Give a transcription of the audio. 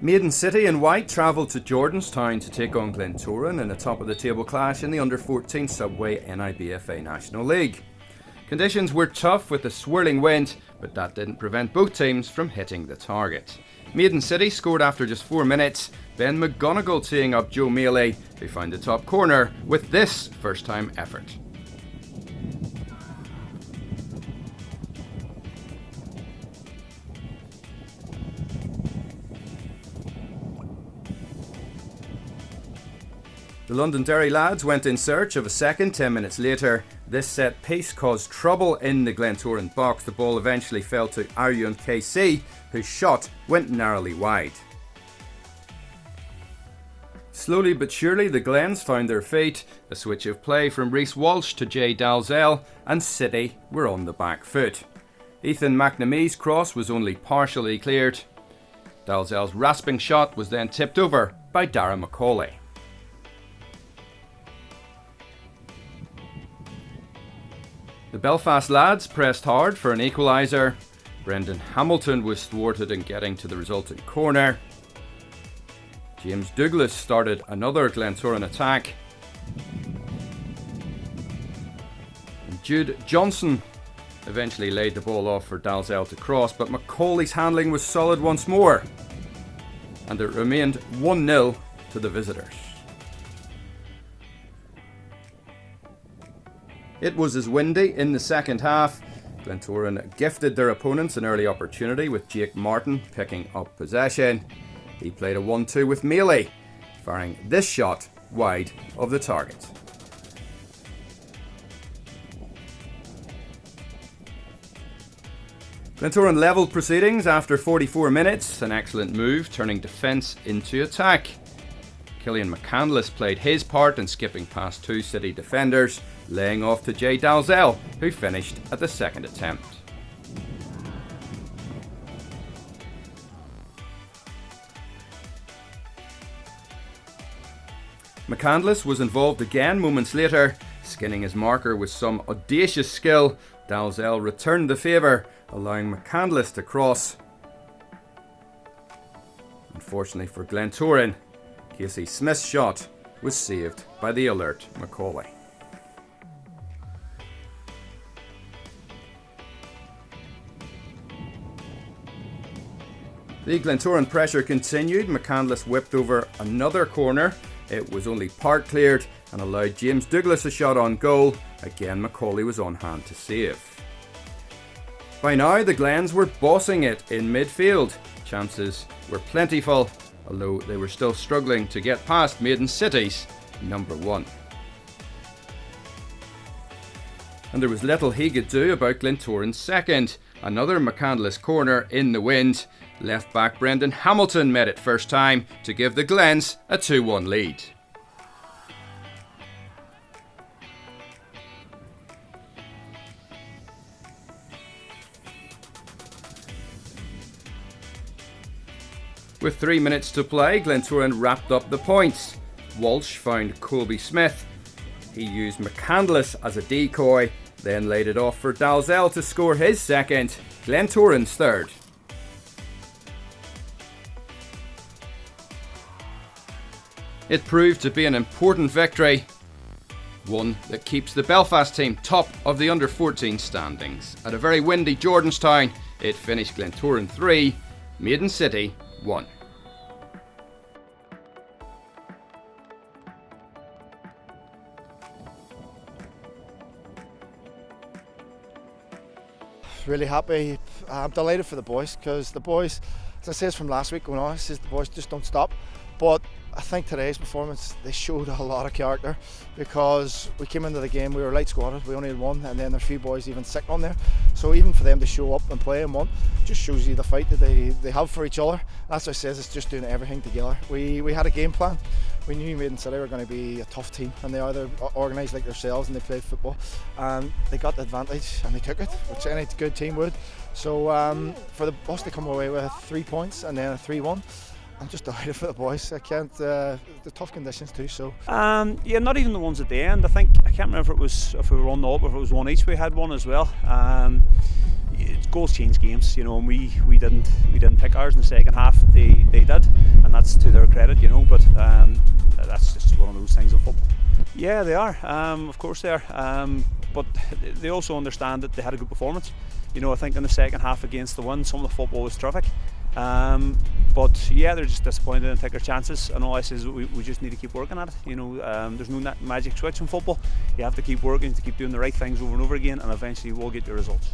Maiden City in white travelled to Jordanstown to take on Glentoran in a top-of-the-table clash in the Under-14 Subway NIBFA National League. Conditions were tough with a swirling wind, but that didn't prevent both teams from hitting the target. Maiden City scored after just 4 minutes, Ben McGonigal teeing up Joe Mealy, who found the top corner with this first-time effort. The Londonderry lads went in search of a second 10 minutes later. This set piece caused trouble in the Glentoran box. The ball eventually fell to Aryun KC, whose shot went narrowly wide. Slowly but surely the Glens found their feet. A switch of play from Rhys Walsh to Jay Dalzell, and City were on the back foot. Ethan McNamee's cross was only partially cleared. Dalzell's rasping shot was then tipped over by Dara Macaulay. The Belfast lads pressed hard for an equaliser. Brendan Hamilton was thwarted in getting to the resulting corner. James Douglas started another Glentoran attack. And Jude Johnson eventually laid the ball off for Dalzell to cross, but Macaulay's handling was solid once more. And it remained 1-0 to the visitors. It was as windy in the second half. Glentoran gifted their opponents an early opportunity with Jake Martin picking up possession. He played a 1-2 with Mealy, firing this shot wide of the target. Glentoran levelled proceedings after 44 minutes, an excellent move turning defence into attack. Killian McCandless played his part in skipping past two City defenders, laying off to Jay Dalzell, who finished at the second attempt. McCandless was involved again moments later, skinning his marker with some audacious skill. Dalzell returned the favour, allowing McCandless to cross. Unfortunately for Glentoran, Casey Smith's shot was saved by the alert Macaulay. The Glentoran pressure continued. McCandless whipped over another corner. It was only part cleared and allowed James Douglas a shot on goal. Again, Macaulay was on hand to save. By now, the Glens were bossing it in midfield. Chances were plentiful, although they were still struggling to get past Maiden City's number one. And there was little he could do about Glentoran's second. Another McCandless corner in the wind. Left back Brendan Hamilton made it first time to give the Glens a 2-1 lead. With 3 minutes to play, Glentoran wrapped up the points. Walsh found Colby Smith. He used McCandless as a decoy, then laid it off for Dalzell to score his second, Glentoran's third. It proved to be an important victory, one that keeps the Belfast team top of the Under-14 standings. At a very windy Jordanstown, it finished Glentoran 3, Maiden City 1. Really happy. I'm delighted for the boys, because the boys, as I said from last week, the boys just don't stop. But I think today's performance, they showed a lot of character, because we came into the game, we were light squadded, we only had one, and then there are a few boys even sick on there. So even for them to show up and play and won, just shows you the fight that they have for each other. That's what I says, it's just doing everything together. We had a game plan. We knew Maiden City were going to be a tough team, and they're organised like themselves, and they played football, and they got the advantage and they took it, which any good team would. So for us to come away with 3 points and then a 3-1, I'm just delighted for the boys. I can't. The tough conditions too. So. Yeah, not even the ones at the end. I can't remember if we were on the up or if it was one each. We had one as well. Goals change games, you know, and we didn't pick ours in the second half. They did. and that's to their credit, you know. But that's just one of those things of football. Yeah, they are. Of course they are. But they also understand that they had a good performance. You know, I think in the second half against the Wind, some of the football was terrific. But yeah, they're just disappointed and take their chances. And all I say is we just need to keep working at it. You know, there's no magic switch in football. You have to keep working, to keep doing the right things over and over again, and eventually you will get your results.